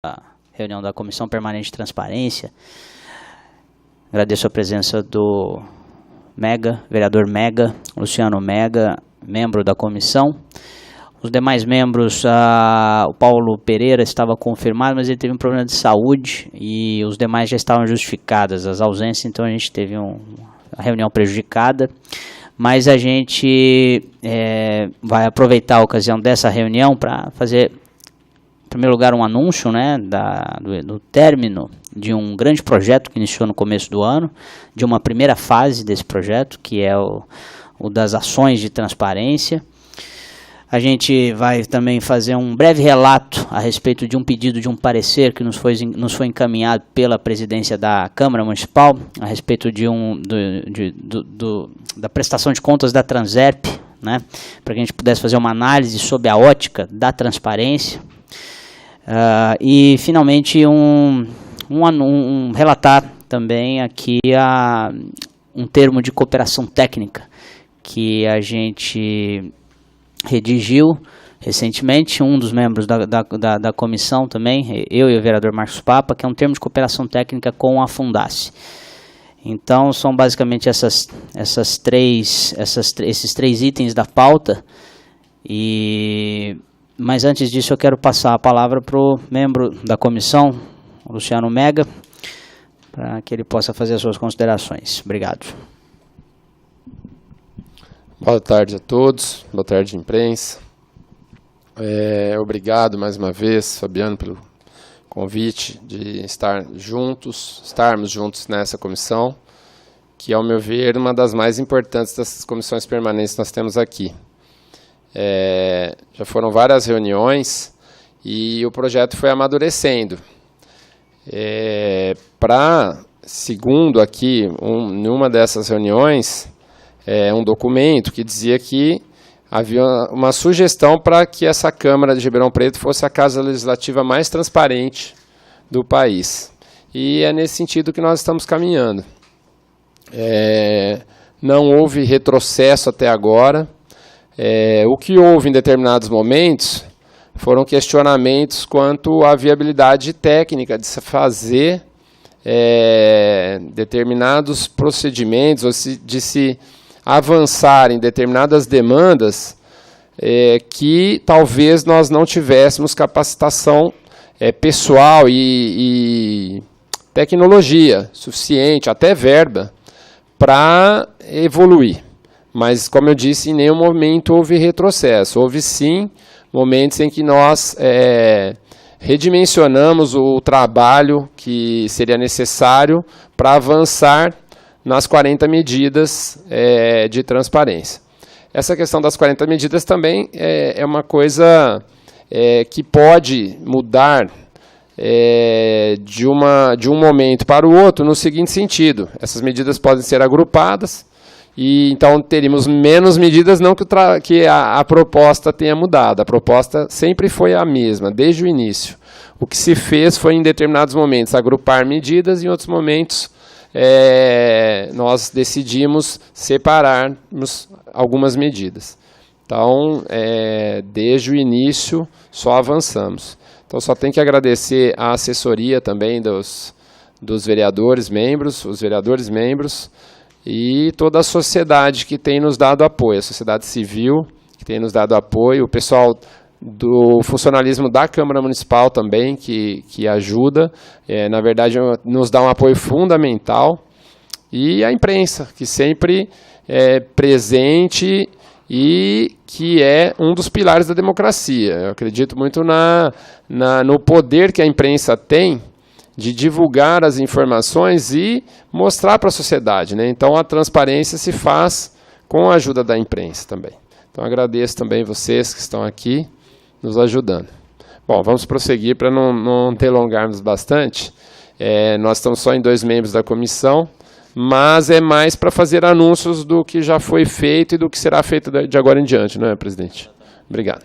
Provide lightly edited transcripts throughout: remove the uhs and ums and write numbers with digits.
a reunião da Comissão Permanente de Transparência. Agradeço a presença do vereador Mega, Luciano Mega, membro da comissão. Os demais membros, o Paulo Pereira estava confirmado, mas ele teve um problema de saúde e os demais já estavam justificadas as ausências, então a gente teve a reunião prejudicada. Mas a gente vai aproveitar a ocasião dessa reunião para fazer, em primeiro lugar, um anúncio, né, do término de um grande projeto que iniciou no começo do ano, de uma primeira fase desse projeto, que é o das ações de transparência. A gente vai também fazer um breve relato a respeito de um pedido de um parecer que nos foi encaminhado pela presidência da Câmara Municipal, a respeito da prestação de contas da Transerp, né, para que a gente pudesse fazer uma análise sob a ótica da transparência. E, finalmente, relatar também aqui um termo de cooperação técnica que a gente redigiu recentemente, um dos membros da comissão também, eu e o vereador Marcos Papa, que é um termo de cooperação técnica com a Fundace. Então, são basicamente esses três itens da pauta. Mas antes disso, eu quero passar a palavra para o membro da comissão, Luciano Mega, para que ele possa fazer as suas considerações. Obrigado. Boa tarde a todos, boa tarde, imprensa. Obrigado mais uma vez, Fabiano, pelo convite de estarmos juntos nessa comissão, que, ao meu ver, é uma das mais importantes das comissões permanentes que nós temos aqui. Já foram várias reuniões e o projeto foi amadurecendo. Segundo aqui, numa dessas reuniões, um documento que dizia que havia uma sugestão para que essa Câmara de Ribeirão Preto fosse a casa legislativa mais transparente do país. E é nesse sentido que nós estamos caminhando. Não houve retrocesso até agora. O que houve em determinados momentos foram questionamentos quanto à viabilidade técnica de se fazer determinados procedimentos, ou de se avançar em determinadas demandas que talvez nós não tivéssemos capacitação pessoal e tecnologia suficiente, até verba, para evoluir. Mas, como eu disse, em nenhum momento houve retrocesso. Houve, sim, momentos em que nós redimensionamos o trabalho que seria necessário para avançar nas 40 medidas de transparência. Essa questão das 40 medidas também é uma coisa que pode mudar de um momento para o outro no seguinte sentido. Essas medidas podem ser agrupadas, e então teríamos menos medidas, não que a proposta tenha mudado. A proposta sempre foi a mesma, desde o início. O que se fez foi, em determinados momentos, agrupar medidas, e em outros momentos nós decidimos separarmos algumas medidas. Então, desde o início, só avançamos. Então, só tenho que agradecer a assessoria também dos vereadores membros, os vereadores membros, e toda a sociedade que tem nos dado apoio, a sociedade civil que tem nos dado apoio, o pessoal do funcionalismo da Câmara Municipal também, que ajuda, na verdade nos dá um apoio fundamental, e a imprensa, que sempre é presente e que é um dos pilares da democracia. Eu acredito muito no poder que a imprensa tem de divulgar as informações e mostrar para a sociedade, né? Então, a transparência se faz com a ajuda da imprensa também. Então, agradeço também vocês que estão aqui nos ajudando. Bom, vamos prosseguir para não delongarmos bastante. Nós estamos só em 2 membros da comissão, mas é mais para fazer anúncios do que já foi feito e do que será feito de agora em diante, não é, presidente? Obrigado.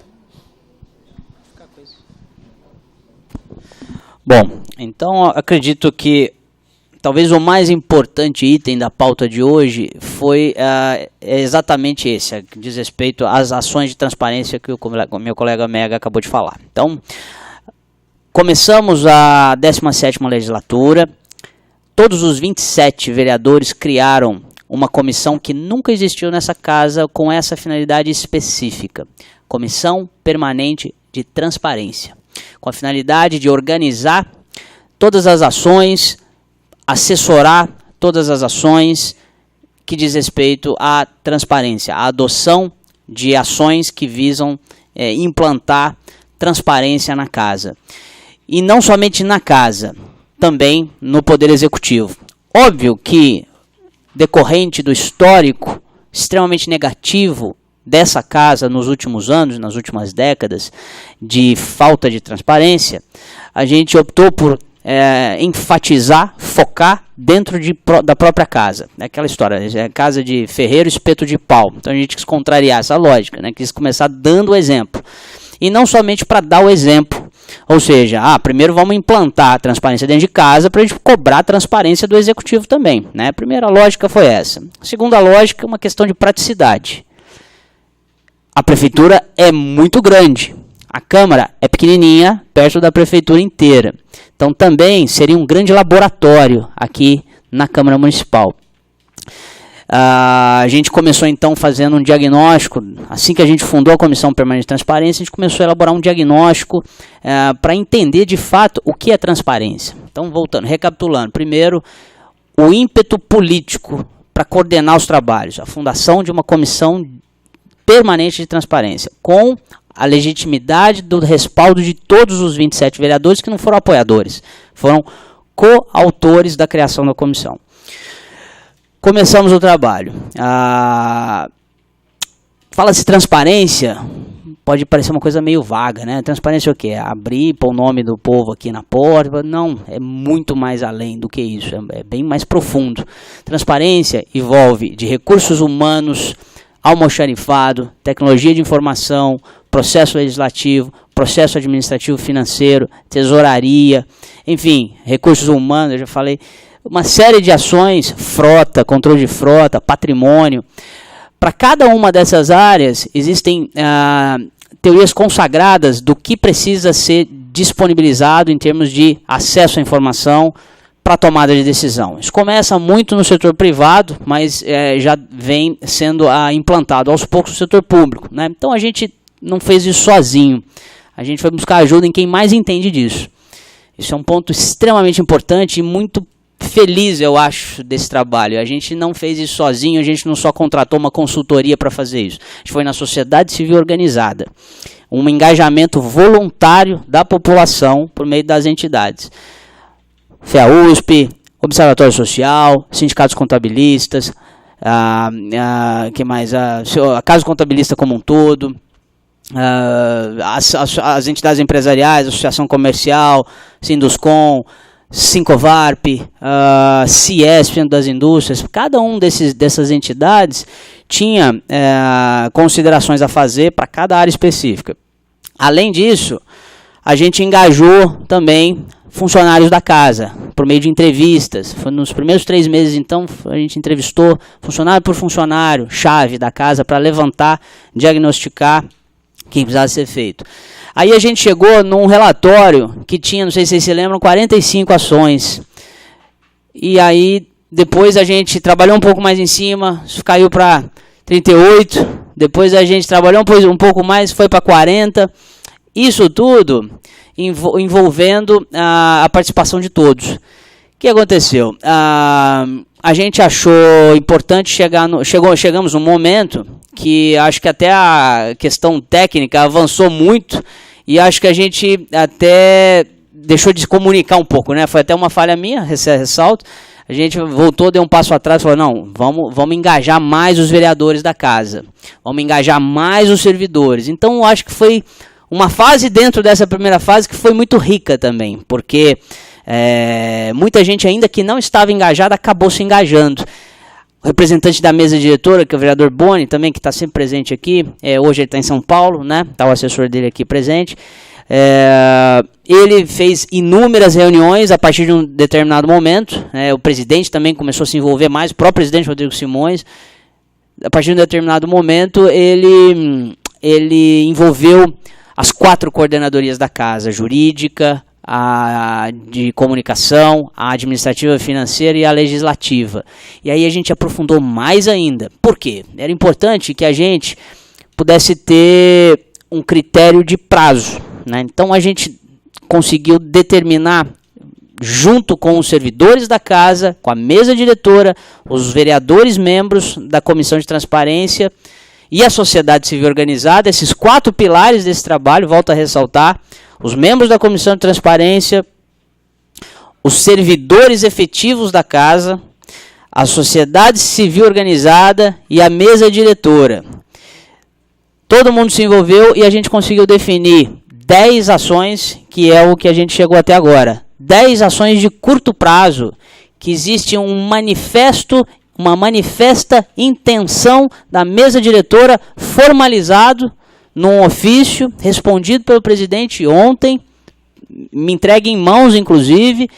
Bom, então acredito que talvez o mais importante item da pauta de hoje foi exatamente esse, que diz respeito às ações de transparência que o meu colega Mega acabou de falar. Então, Começamos a 17ª legislatura, todos os 27 vereadores criaram uma comissão que nunca existiu nessa casa com essa finalidade específica, Comissão Permanente de Transparência, com a finalidade de organizar todas as ações, assessorar todas as ações que diz respeito à transparência, à adoção de ações que visam implantar transparência na casa. E não somente na casa, também no Poder Executivo. Óbvio que, decorrente do histórico extremamente negativo dessa casa nos últimos anos, nas últimas décadas, de falta de transparência, a gente optou por enfatizar, focar dentro da própria casa. É aquela história, casa de ferreiro, espeto de pau. Então a gente quis contrariar essa lógica, né? Quis começar dando o exemplo. E não somente para dar o exemplo, ou seja, primeiro vamos implantar a transparência dentro de casa para a gente cobrar a transparência do executivo também, né? A primeira lógica foi essa. A segunda lógica é uma questão de praticidade. A prefeitura é muito grande, a Câmara é pequenininha, perto da prefeitura inteira. Então também seria um grande laboratório aqui na Câmara Municipal. A gente começou então fazendo um diagnóstico, assim que a gente fundou a Comissão Permanente de Transparência, a gente começou a elaborar um diagnóstico para entender de fato o que é transparência. Então voltando, recapitulando, primeiro o ímpeto político para coordenar os trabalhos, a fundação de uma Comissão Permanente de Transparência, com a legitimidade do respaldo de todos os 27 vereadores que não foram apoiadores, foram coautores da criação da comissão. Começamos o trabalho. Fala-se transparência, pode parecer uma coisa meio vaga, né? Transparência é o quê? Abrir, pôr o nome do povo aqui na porta. Não, é muito mais além do que isso, é bem mais profundo. Transparência envolve de recursos humanos, almoxarifado, tecnologia de informação, processo legislativo, processo administrativo financeiro, tesouraria, enfim, recursos humanos, eu já falei, uma série de ações, frota, controle de frota, patrimônio. Para cada uma dessas áreas existem teorias consagradas do que precisa ser disponibilizado em termos de acesso à informação para tomada de decisão. Isso começa muito no setor privado, mas já vem sendo implantado aos poucos no setor público, né? Então a gente não fez isso sozinho, a gente foi buscar ajuda em quem mais entende disso. Isso é um ponto extremamente importante e muito feliz, eu acho, desse trabalho. A gente não fez isso sozinho, a gente não só contratou uma consultoria para fazer isso. A gente foi na sociedade civil organizada. Um engajamento voluntário da população por meio das entidades. FEA-USP, Observatório Social, sindicatos contabilistas, que mais? A Casa Contabilista como um todo, as entidades empresariais, Associação Comercial, Sinduscom, Sincovarp, Ciesp das indústrias. Cada um dessas entidades tinha considerações a fazer para cada área específica. Além disso, a gente engajou também funcionários da casa, por meio de entrevistas. Foi nos primeiros 3 meses, então, a gente entrevistou funcionário por funcionário, chave da casa, para levantar, diagnosticar o que precisava ser feito. Aí a gente chegou num relatório que tinha, não sei se vocês se lembram, 45 ações. E aí, depois a gente trabalhou um pouco mais em cima, isso caiu para 38. Depois a gente trabalhou um pouco mais, foi para 40. Isso tudo envolvendo a participação de todos. O que aconteceu? A gente achou importante chegamos num momento que acho que até a questão técnica avançou muito e acho que a gente até deixou de se comunicar um pouco, né? Foi até uma falha minha, ressalto. A gente voltou, deu um passo atrás e falou, não, vamos engajar mais os vereadores da casa, vamos engajar mais os servidores. Então, eu acho que foi uma fase dentro dessa primeira fase que foi muito rica também, porque muita gente ainda que não estava engajada acabou se engajando. O representante da mesa diretora, que é o vereador Boni, também, que está sempre presente aqui, hoje ele está em São Paulo, né? Está o assessor dele aqui presente. Ele fez inúmeras reuniões a partir de um determinado momento. O presidente também começou a se envolver mais, o próprio presidente Rodrigo Simões. A partir de um determinado momento, ele envolveu as 4 coordenadorias da casa, jurídica, a de comunicação, a administrativa financeira e a legislativa. E aí a gente aprofundou mais ainda. Por quê? Era importante que a gente pudesse ter um critério de prazo, né? Então a gente conseguiu determinar, junto com os servidores da casa, com a mesa diretora, os vereadores membros da Comissão de Transparência e a sociedade civil organizada, esses 4 pilares desse trabalho, volto a ressaltar, os membros da Comissão de Transparência, os servidores efetivos da casa, a sociedade civil organizada e a mesa diretora. Todo mundo se envolveu e a gente conseguiu definir 10 ações, que é o que a gente chegou até agora. 10 ações de curto prazo, que existe um manifesto, uma manifesta intenção da mesa diretora formalizado num ofício, respondido pelo presidente ontem, me entregue em mãos, inclusive,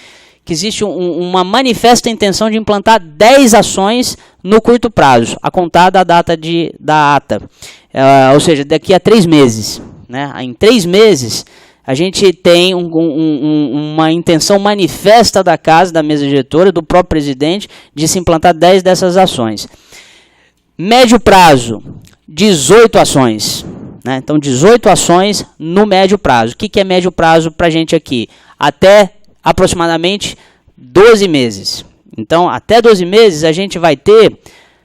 que existe uma manifesta intenção de implantar 10 ações no curto prazo, a contar da data da ata, ou seja, daqui a 3 meses. Né? Em 3 meses, a gente tem uma intenção manifesta da casa, da mesa diretora, do próprio presidente, de se implantar 10 dessas ações. Médio prazo, 18 ações. Né? Então, 18 ações no médio prazo. O que é médio prazo para a gente aqui? Até aproximadamente 12 meses. Então, até 12 meses a gente vai ter,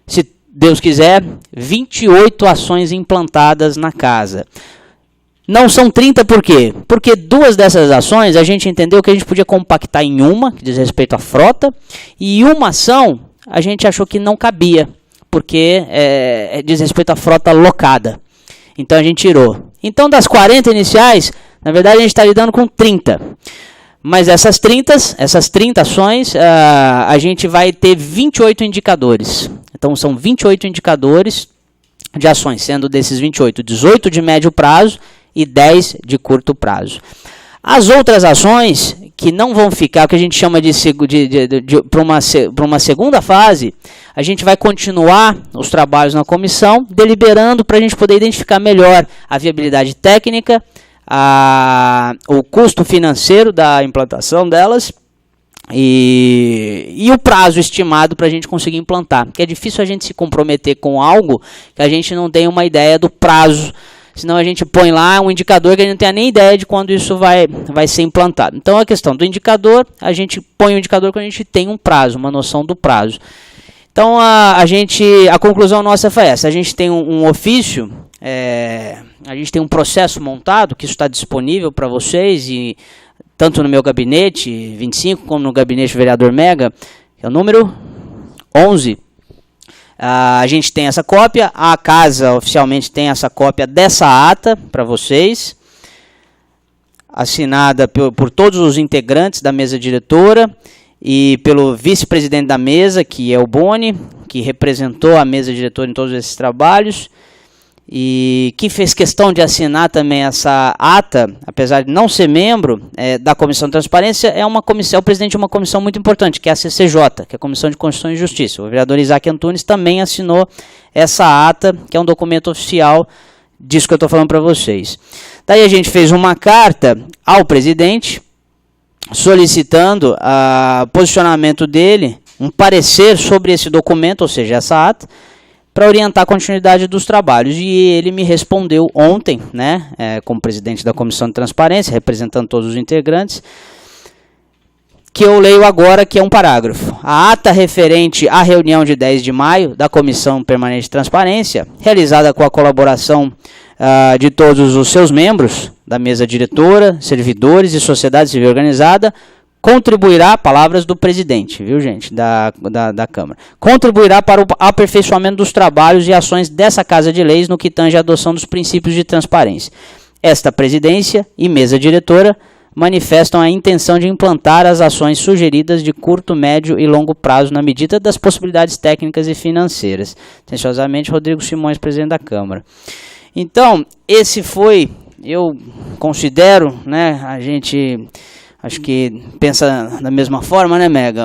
se Deus quiser, 28 ações implantadas na casa. Não são 30 por quê? Porque 2 dessas ações a gente entendeu que a gente podia compactar em uma, que diz respeito à frota, e uma ação a gente achou que não cabia, porque diz respeito à frota locada. Então a gente tirou. Então das 40 iniciais, na verdade a gente está lidando com 30. Mas essas 30 ações, a gente vai ter 28 indicadores. Então são 28 indicadores de ações, sendo desses 28, 18 de médio prazo e 10 de curto prazo. As outras ações que não vão ficar, o que a gente chama para uma segunda fase, a gente vai continuar os trabalhos na comissão, deliberando para a gente poder identificar melhor a viabilidade técnica, o custo financeiro da implantação delas e o prazo estimado para a gente conseguir implantar. Porque é difícil a gente se comprometer com algo que a gente não tem uma ideia do prazo. Senão a gente põe lá um indicador que a gente não tem nem ideia de quando isso vai ser implantado. Então a questão do indicador, a gente põe o indicador quando a gente tem um prazo, uma noção do prazo. Então a conclusão nossa foi essa. A gente tem um ofício, a gente tem um processo montado, que isso está disponível para vocês, e tanto no meu gabinete 25, como no gabinete do vereador Mega, que é o número 11. A gente tem essa cópia, a casa oficialmente tem essa cópia dessa ata para vocês, assinada por todos os integrantes da mesa diretora e pelo vice-presidente da mesa, que é o Boni, que representou a mesa diretora em todos esses trabalhos, e que fez questão de assinar também essa ata, apesar de não ser membro da Comissão de Transparência, é o presidente de uma comissão muito importante, que é a CCJ, que é a Comissão de Constituição e Justiça. O vereador Isaac Antunes também assinou essa ata, que é um documento oficial disso que eu estou falando para vocês. Daí a gente fez uma carta ao presidente, solicitando o posicionamento dele, um parecer sobre esse documento, ou seja, essa ata, para orientar a continuidade dos trabalhos. E ele me respondeu ontem, né, como presidente da Comissão de Transparência, representando todos os integrantes, que eu leio agora, que é um parágrafo. A ata referente à reunião de 10 de maio da Comissão Permanente de Transparência, realizada com a colaboração de todos os seus membros, da mesa diretora, servidores e sociedade civil organizada, contribuirá, palavras do presidente, viu gente, da Câmara, contribuirá para o aperfeiçoamento dos trabalhos e ações dessa Casa de Leis no que tange à adoção dos princípios de transparência. Esta presidência e mesa diretora manifestam a intenção de implantar as ações sugeridas de curto, médio e longo prazo na medida das possibilidades técnicas e financeiras. Atenciosamente, Rodrigo Simões, presidente da Câmara. Então, esse foi, eu considero, né, a gente... Acho que pensa da mesma forma, né, Mega?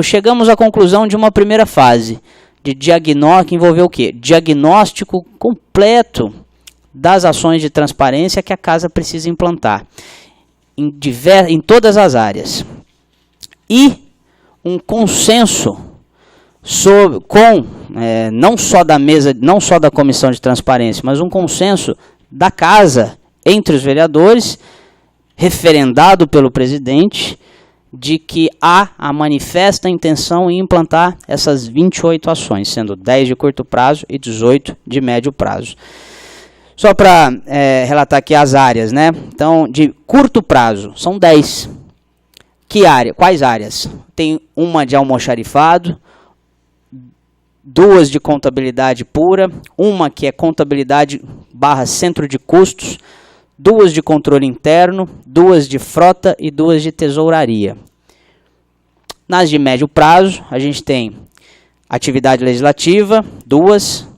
Chegamos à conclusão de uma primeira fase de diagnóstico, que envolveu o quê? Diagnóstico completo das ações de transparência que a casa precisa implantar em todas as áreas. E um consenso não só da mesa, não só da comissão de transparência, mas um consenso da casa entre os vereadores, referendado pelo presidente, de que há a manifesta intenção em implantar essas 28 ações, sendo 10 de curto prazo e 18 de médio prazo. Só para relatar aqui as áreas, né? Então, de curto prazo, são 10. Quais áreas? Tem uma de almoxarifado, 2 de contabilidade pura, uma que é contabilidade / centro de custos, 2 de controle interno, 2 de frota e 2 de tesouraria. Nas de médio prazo, a gente tem atividade legislativa, 2,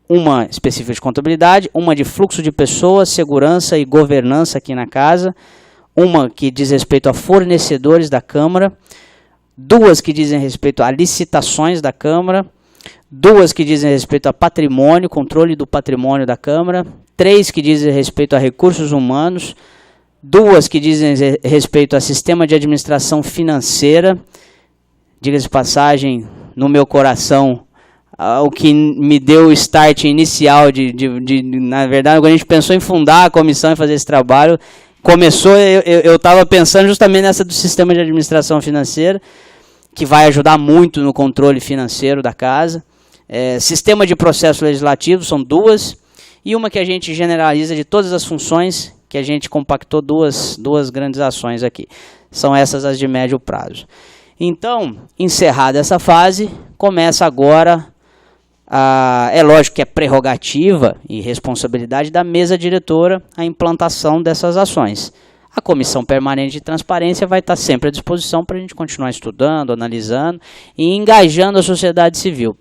uma específica de contabilidade, uma de fluxo de pessoas, segurança e governança aqui na casa, uma que diz respeito a fornecedores da Câmara, 2 que dizem respeito a licitações da Câmara, 2 que dizem respeito a patrimônio, controle do patrimônio da Câmara, 3 que dizem respeito a recursos humanos, 2 que dizem respeito a sistema de administração financeira. Diga-se de passagem, no meu coração, o que me deu o start inicial na verdade, quando a gente pensou em fundar a comissão e fazer esse trabalho, eu estava pensando justamente nessa do sistema de administração financeira, que vai ajudar muito no controle financeiro da casa. Sistema de processo legislativo, são 2, e uma que a gente generaliza de todas as funções, que a gente compactou duas grandes ações aqui. São essas as de médio prazo. Então, encerrada essa fase, começa agora, é lógico que é prerrogativa e responsabilidade da mesa diretora a implantação dessas ações. A Comissão Permanente de Transparência vai estar sempre à disposição para a gente continuar estudando, analisando e engajando a sociedade civil.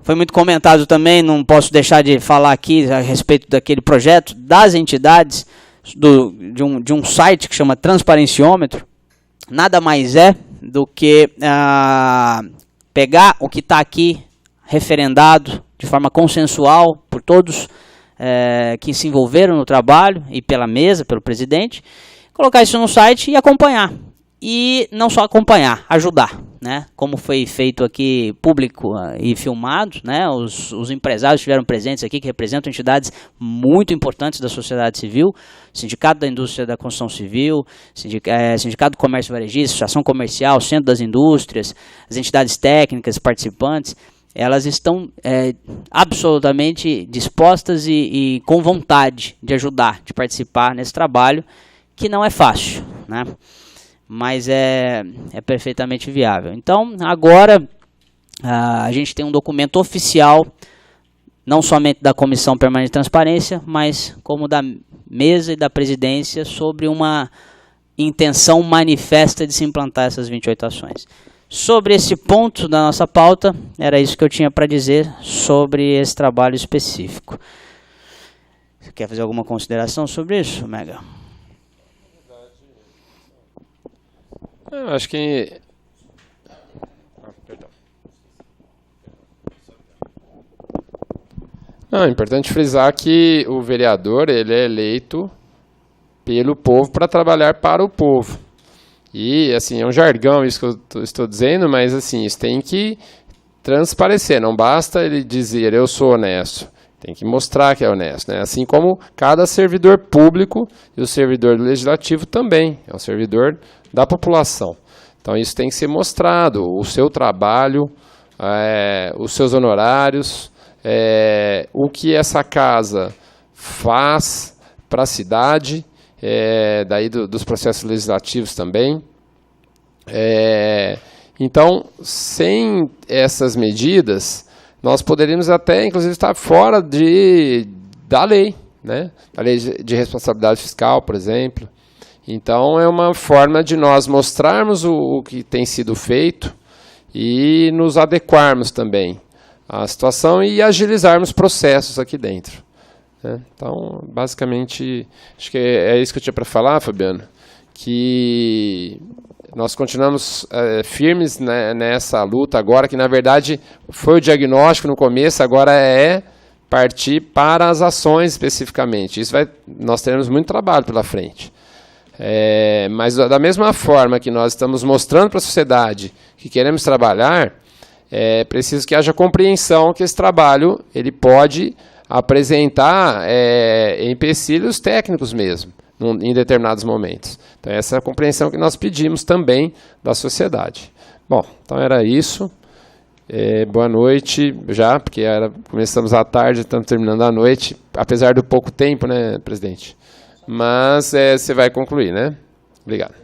Foi muito comentado também, não posso deixar de falar aqui a respeito daquele projeto das entidades, de um site que chama Transparenciômetro. Nada mais é do que pegar o que está aqui referendado de forma consensual por todos que se envolveram no trabalho e pela mesa, pelo presidente, colocar isso no site e acompanhar. E não só acompanhar, ajudar, né? Como foi feito aqui, público e filmado, né? Os empresários estiveram presentes aqui, que representam entidades muito importantes da sociedade civil, Sindicato da Indústria da Construção Civil, Sindicato do Comércio Varejista, Associação Comercial, Centro das Indústrias, as entidades técnicas, participantes, elas estão absolutamente dispostas e com vontade de ajudar, de participar nesse trabalho, que não é fácil, né? Mas é perfeitamente viável. Então, agora, a gente tem um documento oficial, não somente da Comissão Permanente de Transparência, mas como da mesa e da presidência, sobre uma intenção manifesta de se implantar essas 28 ações. Sobre esse ponto da nossa pauta, era isso que eu tinha para dizer sobre esse trabalho específico. Você quer fazer alguma consideração sobre isso, Mega? Eu acho que... perdão. É importante frisar que o vereador ele é eleito pelo povo para trabalhar para o povo. E, assim, é um jargão isso que eu estou dizendo, mas, assim, isso tem que transparecer. Não basta ele dizer, eu sou honesto. Tem que mostrar que é honesto, né? Assim como cada servidor público e o servidor legislativo também. É um servidor da população. Então, isso tem que ser mostrado. O seu trabalho, os seus honorários, o que essa casa faz para a cidade, daí dos processos legislativos também. Então, sem essas medidas, nós poderíamos até, inclusive, estar fora da lei, né? Da lei de responsabilidade fiscal, por exemplo. Então, é uma forma de nós mostrarmos o que tem sido feito e nos adequarmos também à situação e agilizarmos processos aqui dentro. Então, basicamente, acho que é isso que eu tinha para falar, Fabiano, que nós continuamos firmes, né, nessa luta agora, que na verdade foi o diagnóstico no começo, agora é partir para as ações especificamente. Nós teremos muito trabalho pela frente. Mas da mesma forma que nós estamos mostrando para a sociedade que queremos trabalhar, é preciso que haja compreensão que esse trabalho ele pode apresentar empecilhos técnicos mesmo, em determinados momentos. Então, essa é a compreensão que nós pedimos também da sociedade. Bom, então era isso. Boa noite já, porque começamos à tarde, estamos terminando à noite, apesar do pouco tempo, né, presidente? Mas você vai concluir, né? Obrigado.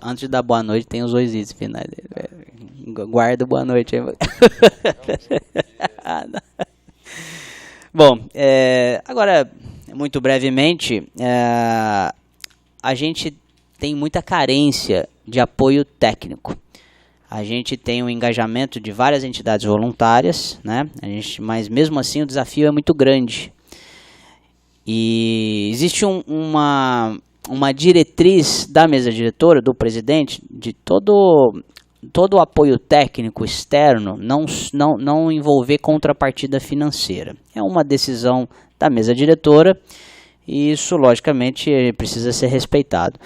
Antes de dar boa noite, tem os 2 itens finais. Guarda boa noite aí. Bom, agora, muito brevemente, a gente tem muita carência de apoio técnico. A gente tem um engajamento de várias entidades voluntárias, né? Mas mesmo assim o desafio é muito grande. E existe uma diretriz da mesa diretora, do presidente, de todo o apoio técnico externo não envolver contrapartida financeira. É uma decisão da mesa diretora e isso, logicamente, precisa ser respeitado.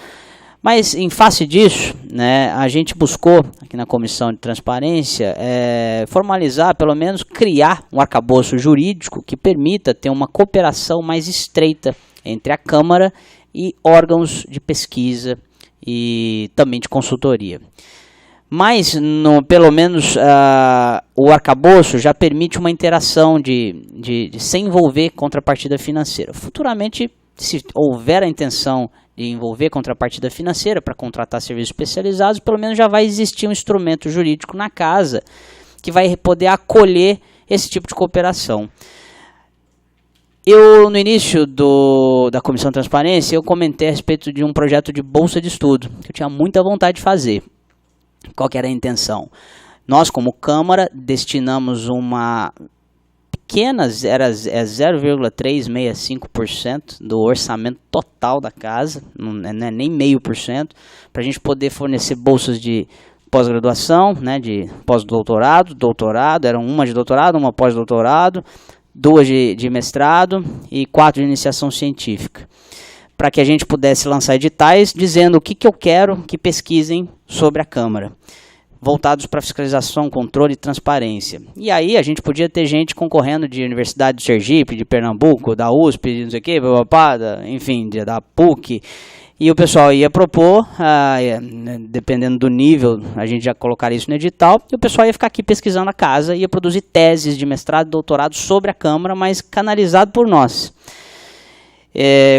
Mas, em face disso, né, a gente buscou, aqui na Comissão de Transparência, formalizar, pelo menos criar um arcabouço jurídico que permita ter uma cooperação mais estreita entre a Câmara e órgãos de pesquisa e também de consultoria. Mas, pelo menos, o arcabouço já permite uma interação sem envolver contrapartida financeira. Futuramente, se houver a intenção de envolver contrapartida financeira para contratar serviços especializados, pelo menos já vai existir um instrumento jurídico na casa que vai poder acolher esse tipo de cooperação. No início da Comissão de Transparência, eu comentei a respeito de um projeto de bolsa de estudo, que eu tinha muita vontade de fazer. Qual que era a intenção? Nós, como Câmara, destinamos uma pequena, 0,365% do orçamento total da casa, não é nem 0,5%, para a gente poder fornecer bolsas de pós-graduação, né, de pós-doutorado, doutorado, eram uma de doutorado, uma pós-doutorado, 2 de mestrado e 4 de iniciação científica, para que a gente pudesse lançar editais dizendo o que eu quero que pesquisem sobre a Câmara, voltados para fiscalização, controle e transparência. E aí a gente podia ter gente concorrendo de Universidade de Sergipe, de Pernambuco, da USP, de não sei o que, enfim, da PUC. E o pessoal ia propor, dependendo do nível, a gente já colocaria isso no edital, e o pessoal ia ficar aqui pesquisando a casa, ia produzir teses de mestrado e doutorado sobre a Câmara, mas canalizado por nós.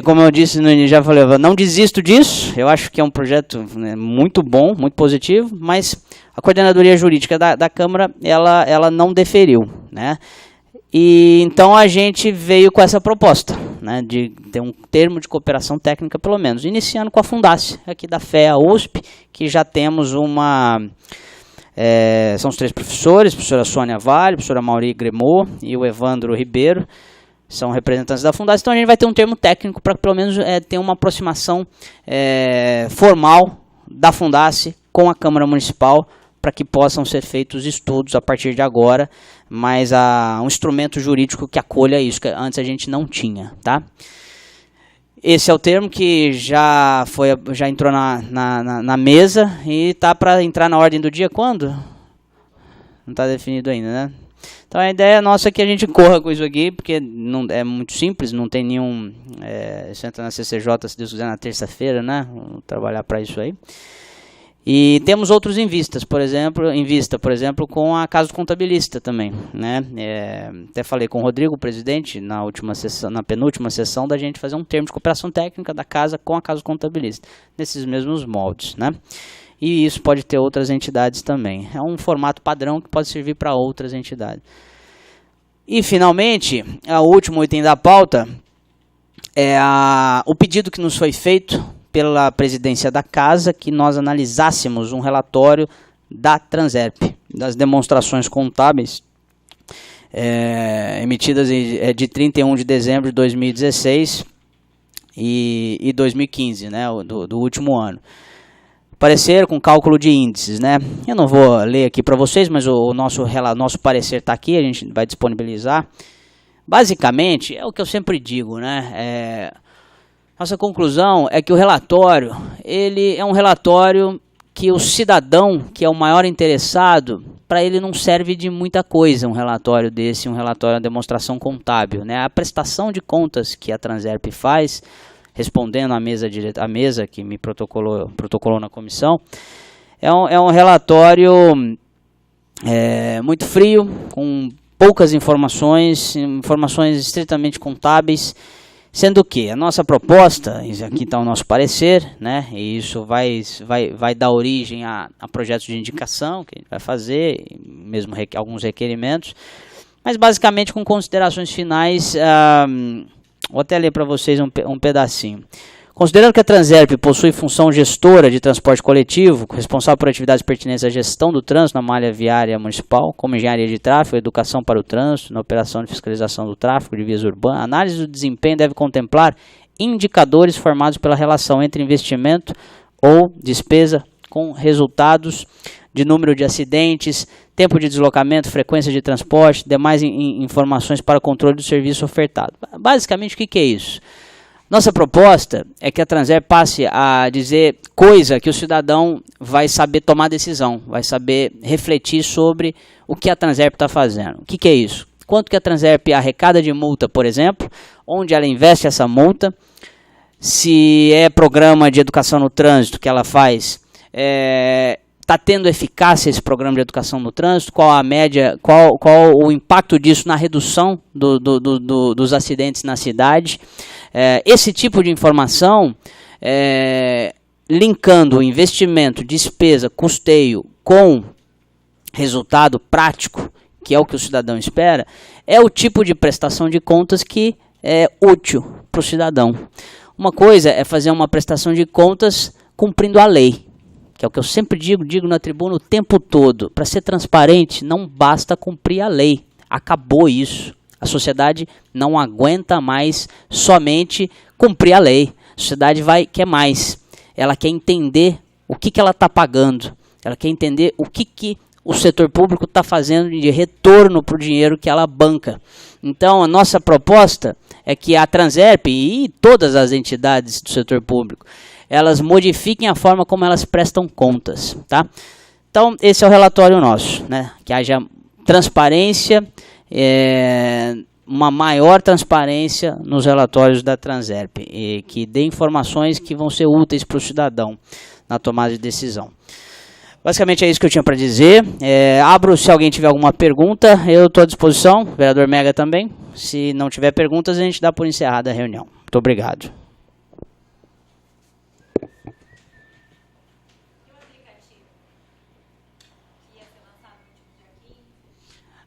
Como eu disse no início, já falei, eu não desisto disso, eu acho que é um projeto, né, muito bom, muito positivo, mas a coordenadoria jurídica da Câmara, ela não deferiu, né? E então a gente veio com essa proposta, né, de ter um termo de cooperação técnica, pelo menos, iniciando com a Fundace, aqui da FEA USP, que já temos são os 3 professores, a professora Sônia Vale, a professora Mauri Gremot e o Evandro Ribeiro, são representantes da Fundação. Então a gente vai ter um termo técnico para pelo menos ter uma aproximação formal da Fundace com a Câmara Municipal, para que possam ser feitos estudos a partir de agora, mas um instrumento jurídico que acolha isso, que antes a gente não tinha, tá? Esse é o termo que já entrou na mesa e está para entrar na ordem do dia quando? Não está definido ainda, né? Então a ideia nossa é que a gente corra com isso aqui, porque não, é muito simples, não tem nenhum... isso entra na CCJ, se Deus quiser, na terça-feira, né? Vamos trabalhar para isso aí. E temos outros em vista, por exemplo, com a Casa do Contabilista também, né? Até falei com o Rodrigo, o presidente, na penúltima sessão, da gente fazer um termo de cooperação técnica da casa com a Casa do Contabilista, nesses mesmos moldes, né? E isso pode ter outras entidades também. É um formato padrão que pode servir para outras entidades. E, finalmente, o último item da pauta é o pedido que nos foi feito pela presidência da casa, que nós analisássemos um relatório da Transerp, das demonstrações contábeis emitidas de 31 de dezembro de 2016 e 2015, né, do último ano. parecer com cálculo de índices, né? Eu não vou ler aqui para vocês, mas o nosso parecer está aqui, a gente vai disponibilizar. Basicamente, é o que eu sempre digo, né? Nossa conclusão é que o relatório, ele é um relatório que o cidadão, que é o maior interessado, para ele não serve de muita coisa um relatório desse, um relatório de demonstração contábil, né? A prestação de contas que a Transerp faz, respondendo à mesa que me protocolou na comissão, é um relatório muito frio, com poucas informações estritamente contábeis, sendo que a nossa proposta, aqui está o nosso parecer, né, e isso vai dar origem a projetos de indicação que a gente vai fazer, mesmo alguns requerimentos, mas basicamente com considerações finais. Vou até ler para vocês um pedacinho. Considerando que a Transerp possui função gestora de transporte coletivo, responsável por atividades pertinentes à gestão do trânsito na malha viária municipal, como engenharia de tráfego, educação para o trânsito, na operação de fiscalização do tráfego de vias urbanas, a análise do desempenho deve contemplar indicadores formados pela relação entre investimento ou despesa com resultados de número de acidentes, tempo de deslocamento, frequência de transporte, demais informações para controle do serviço ofertado. Basicamente, o que é isso? Nossa proposta é que a Transerp passe a dizer coisa que o cidadão vai saber tomar decisão, vai saber refletir sobre o que a Transerp está fazendo. O que é isso? Quanto que a Transerp arrecada de multa, por exemplo, onde ela investe essa multa, se é programa de educação no trânsito que ela faz, está tendo eficácia esse programa de educação no trânsito, qual a média, qual o impacto disso na redução dos acidentes na cidade. Esse tipo de informação, linkando investimento, despesa, custeio com resultado prático, que é o que o cidadão espera, é o tipo de prestação de contas que é útil para o cidadão. Uma coisa é fazer uma prestação de contas cumprindo a lei, que é o que eu sempre digo na tribuna o tempo todo. Para ser transparente, não basta cumprir a lei. Acabou isso. A sociedade não aguenta mais somente cumprir a lei. A sociedade quer mais. Ela quer entender o que ela está pagando. Ela quer entender o que o setor público está fazendo de retorno para o dinheiro que ela banca. Então, a nossa proposta é que a Transerp e todas as entidades do setor público, elas modifiquem a forma como elas prestam contas, tá? Então, esse é o relatório nosso, né? Que haja transparência, uma maior transparência nos relatórios da Transerp, e que dê informações que vão ser úteis para o cidadão na tomada de decisão. Basicamente é isso que eu tinha para dizer. Abro, se alguém tiver alguma pergunta, eu estou à disposição, o vereador Mega também. Se não tiver perguntas, a gente dá por encerrada a reunião. Muito obrigado.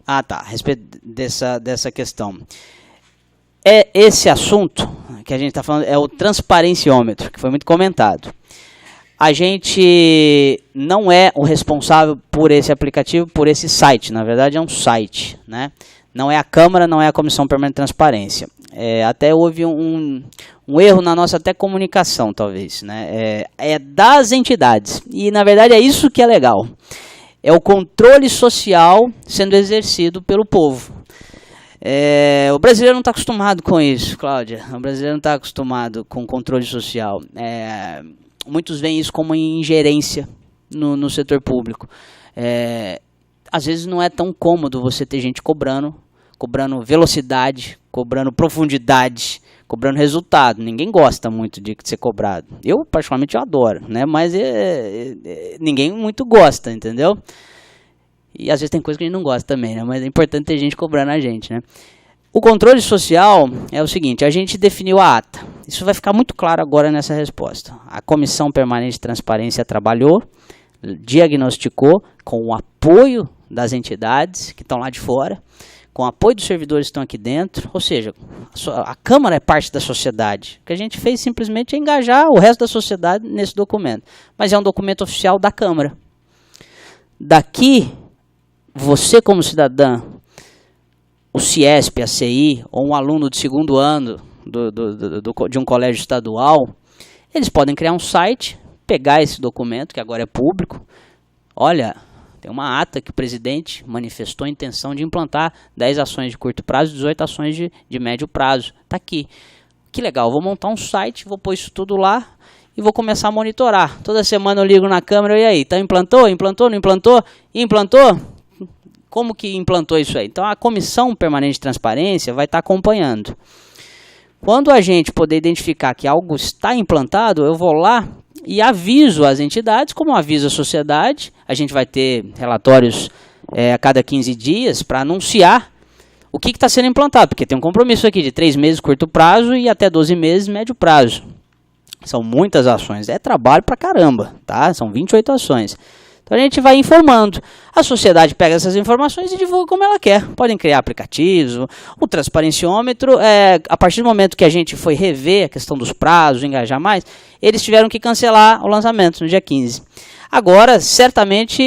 Ah, tá. A respeito dessa questão. Esse assunto que a gente está falando é o transparenciômetro, que foi muito comentado. A gente não é o responsável por esse aplicativo, por esse site. Na verdade, é um site, né? Não é a Câmara, não é a Comissão Permanente de Transparência. Até houve um erro na nossa até comunicação, talvez, né? É das entidades. E, na verdade, é isso que é legal. É o controle social sendo exercido pelo povo. O brasileiro não está acostumado com isso, Cláudia. O brasileiro não está acostumado com controle social. Muitos veem isso como ingerência no setor público. Às vezes não é tão cômodo você ter gente cobrando velocidade, cobrando profundidade, cobrando resultado. Ninguém gosta muito de ser cobrado. Eu, particularmente, eu adoro, né? Mas ninguém muito gosta, entendeu? E às vezes tem coisa que a gente não gosta também, né? Mas é importante ter gente cobrando a gente, né? O controle social é o seguinte: a gente definiu a ata. Isso vai ficar muito claro agora nessa resposta. A Comissão Permanente de Transparência trabalhou, diagnosticou com o apoio das entidades que estão lá de fora, com o apoio dos servidores que estão aqui dentro, ou seja, a Câmara é parte da sociedade. O que a gente fez simplesmente é engajar o resto da sociedade nesse documento. Mas é um documento oficial da Câmara. Daqui, você como cidadã, o CIESP, a CI, ou um aluno de segundo ano de um colégio estadual, eles podem criar um site, pegar esse documento, que agora é público. Olha, tem uma ata que o presidente manifestou a intenção de implantar 10 ações de curto prazo e 18 ações de médio prazo. Está aqui. Que legal, vou montar um site, vou pôr isso tudo lá e vou começar a monitorar. Toda semana eu ligo na câmera, e aí, tá, implantou? Implantou? Não implantou? Implantou? Como que implantou isso aí? Então a Comissão Permanente de Transparência vai estar acompanhando. Quando a gente poder identificar que algo está implantado, eu vou lá e aviso as entidades, como aviso a sociedade. A gente vai ter relatórios a cada 15 dias para anunciar o que está sendo implantado, porque tem um compromisso aqui de 3 meses curto prazo e até 12 meses médio prazo. São muitas ações, é trabalho pra caramba, tá? São 28 ações. Então a gente vai informando. A sociedade pega essas informações e divulga como ela quer. Podem criar aplicativos, o transparenciômetro. A partir do momento que a gente foi rever a questão dos prazos, engajar mais, eles tiveram que cancelar o lançamento no dia 15. Agora, certamente,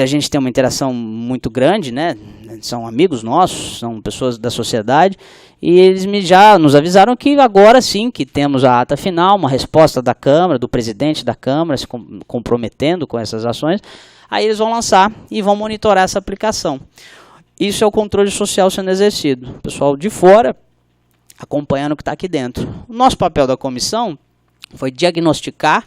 a gente tem uma interação muito grande, né? São amigos nossos, são pessoas da sociedade, e eles já nos avisaram que agora sim que temos a ata final, uma resposta da Câmara, do presidente da Câmara se comprometendo com essas ações. Aí eles vão lançar e vão monitorar essa aplicação. Isso é o controle social sendo exercido. O pessoal de fora acompanhando o que está aqui dentro. O nosso papel da comissão foi diagnosticar,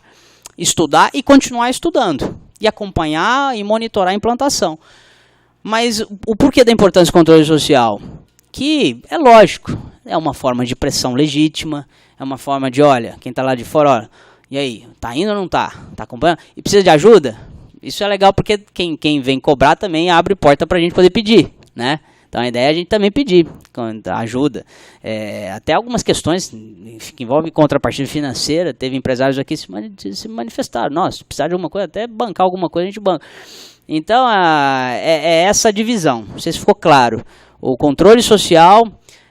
estudar e continuar estudando. E acompanhar e monitorar a implantação. Mas o porquê da importância do controle social? Que é lógico, é uma forma de pressão legítima, é uma forma de, olha, quem está lá de fora, olha, e aí, tá indo ou não tá? Tá acompanhando? E precisa de ajuda? Isso é legal porque quem vem cobrar também abre porta para a gente poder pedir, né? Então a ideia é a gente também pedir ajuda. Até algumas questões que envolvem contrapartida financeira, teve empresários aqui que se manifestaram. Nossa, se precisar de alguma coisa, até bancar alguma coisa, a gente banca. Então é essa divisão, não sei se ficou claro. O controle social,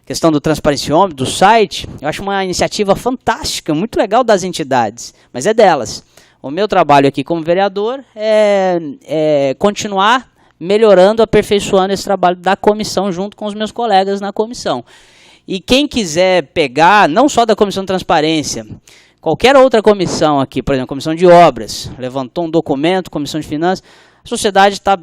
questão do transparenciômetro, do site, eu acho uma iniciativa fantástica, muito legal das entidades, mas é delas. O meu trabalho aqui como vereador é continuar melhorando, aperfeiçoando esse trabalho da comissão junto com os meus colegas na comissão. E quem quiser pegar, não só da Comissão de Transparência, qualquer outra comissão aqui, por exemplo, Comissão de Obras, levantou um documento, Comissão de Finanças, a sociedade está,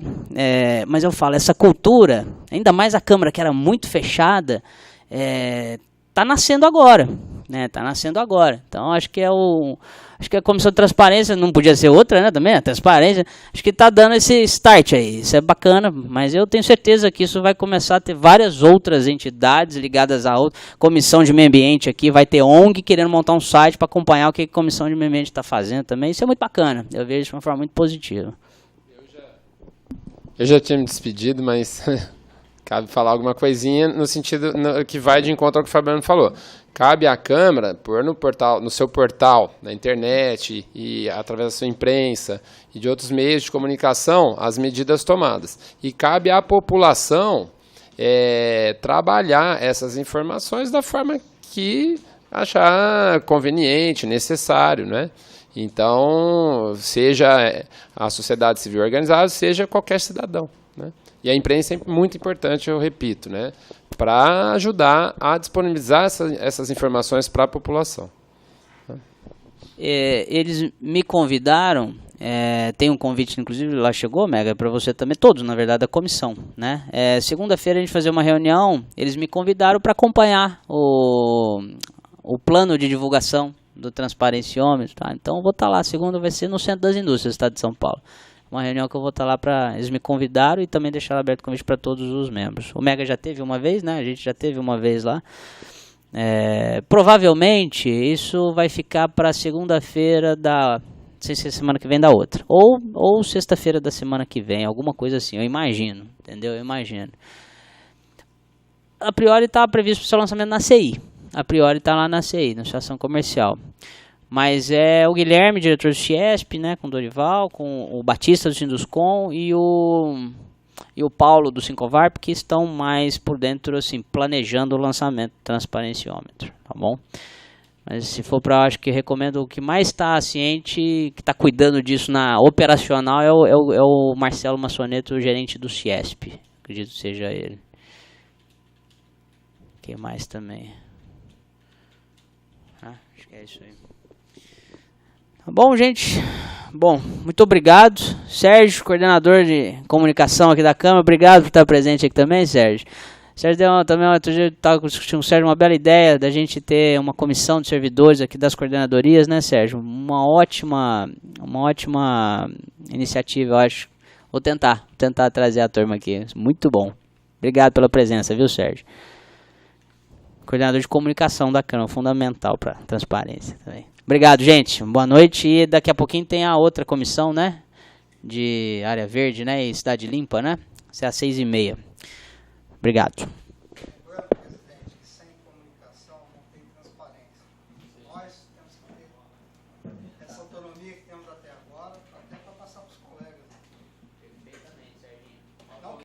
mas eu falo, essa cultura, ainda mais a Câmara que era muito fechada, está nascendo agora, né? Está nascendo agora. Então acho que a Comissão de Transparência não podia ser outra, né? Também a transparência, acho que está dando esse start aí. Isso é bacana, mas eu tenho certeza que isso vai começar a ter várias outras entidades ligadas a outra. Comissão de Meio Ambiente aqui, vai ter ONG querendo montar um site para acompanhar o que a Comissão de Meio Ambiente está fazendo também. Isso é muito bacana. Eu vejo de uma forma muito positiva. Eu já tinha me despedido, mas cabe falar alguma coisinha no sentido que vai de encontro ao que o Fabiano falou. Cabe à Câmara pôr no seu portal, na internet e através da sua imprensa e de outros meios de comunicação as medidas tomadas. E cabe à população trabalhar essas informações da forma que achar conveniente, necessário, né? Então, seja a sociedade civil organizada, seja qualquer cidadão, né? E a imprensa é muito importante, eu repito, né? Para ajudar a disponibilizar essas informações para a população. Eles me convidaram, tem um convite, inclusive, lá chegou, Mega, para você também, todos, na verdade, da comissão, né? Segunda-feira a gente fazer uma reunião, eles me convidaram para acompanhar o plano de divulgação do transparenciômetro, tá? Então eu vou estar lá, segunda vai ser no Centro das Indústrias do Estado de São Paulo. Uma reunião que eu vou estar lá eles me convidaram e também deixaram aberto o convite para todos os membros. O Mega já teve uma vez, né? A gente já teve uma vez lá. Provavelmente isso vai ficar para segunda-feira não sei se é semana que vem da outra. Ou sexta-feira da semana que vem, alguma coisa assim, eu imagino, entendeu? Eu imagino. A priori está previsto o seu lançamento na CI. A priori está lá na CI, na Associação Comercial. Mas é o Guilherme, diretor do Ciesp, né, com o Dorival, com o Batista do Sinduscom e o Paulo do Sincovarp, que estão mais por dentro, assim, planejando o lançamento do transparenciômetro, tá bom? Mas se for para, acho que recomendo o que mais está ciente, que está cuidando disso na operacional, é o Marcelo Massoneto, o gerente do Ciesp. Acredito que seja ele. Quem mais também? Acho que é isso aí. Bom, gente, muito obrigado. Sérgio, coordenador de comunicação aqui da Câmara, obrigado por estar presente aqui também, Sérgio. Sérgio deu também, outro dia eu estava discutindo com o Sérgio uma bela ideia da gente ter uma comissão de servidores aqui das coordenadorias, né, Sérgio? Uma ótima iniciativa, eu acho. Vou tentar trazer a turma aqui. Muito bom. Obrigado pela presença, viu, Sérgio? Coordenador de comunicação da Câmara, fundamental para transparência também. Obrigado, gente. Boa noite. E daqui a pouquinho tem a outra comissão, né? De área verde, né? E cidade limpa, né? Isso é às 6h30. Obrigado. Presidente, que sem comunicação não tem transparência. Nós